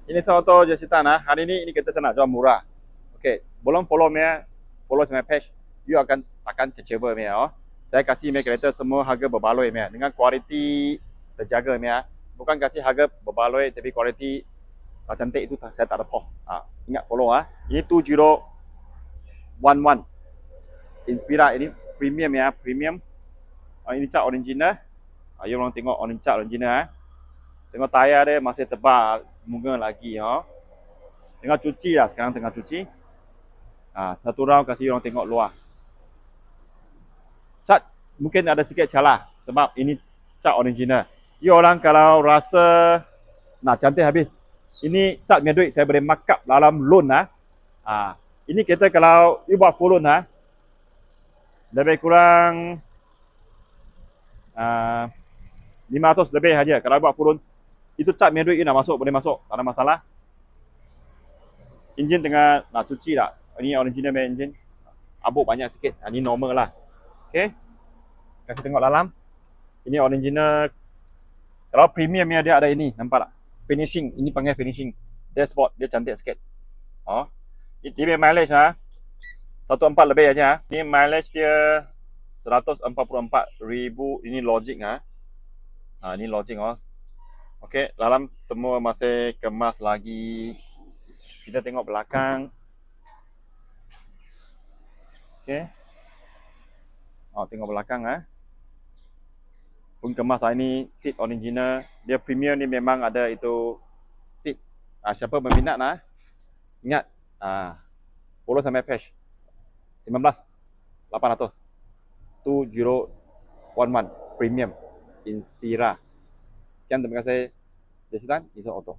Ini Auto Jessitan ah. Hari ini kita nak jual murah. Okey, belum follow my page, you akan kecewa oh. Saya kasih kereta semua harga berbaloi dengan kualiti terjaga Bukan kasih harga berbaloi tapi kualiti cantik itu saya tak ada post. Ingat follow Ini 2011 Inspira ini premium premium. Ini cat original. You orang tengok cat original Tengok tayar dia masih tebal, bunga lagi Tengah cuci lah, sekarang tengah cuci. Satu round kasih orang tengok luar. Cat mungkin ada sikit salah sebab ini cat original. You orang kalau rasa nak cantik habis, ini cat punya duit saya boleh markup dalam loan Ini kita kalau you buat full loan lebih kurang 500 lebih aja kalau buat full loan. Itu cat punya duit you nak masuk, boleh masuk, tak ada masalah. Enjin tengah nak cuci tak. Ini original punya enjin. Abuk banyak sikit. Ini normal lah. Okay. Kasih tengok dalam. Ini original. Kalau premium dia ada ini. Nampak tak? Finishing. Ini panggil finishing. Dashboard. Dia cantik sikit. Dia punya mileage 14 lebih aja. Ini mileage dia 144,000. Ini logic ini logic Okay. Dalam semua masih kemas lagi. Kita tengok belakang. Okay. Tengok belakang pun kemas ini seat original. Dia premium ni memang ada itu seat. Siapa berminat ingat follow sampai page 19,800 2011 premium Inspira. Sekian, terima kasih. Jessitan, Iso Auto.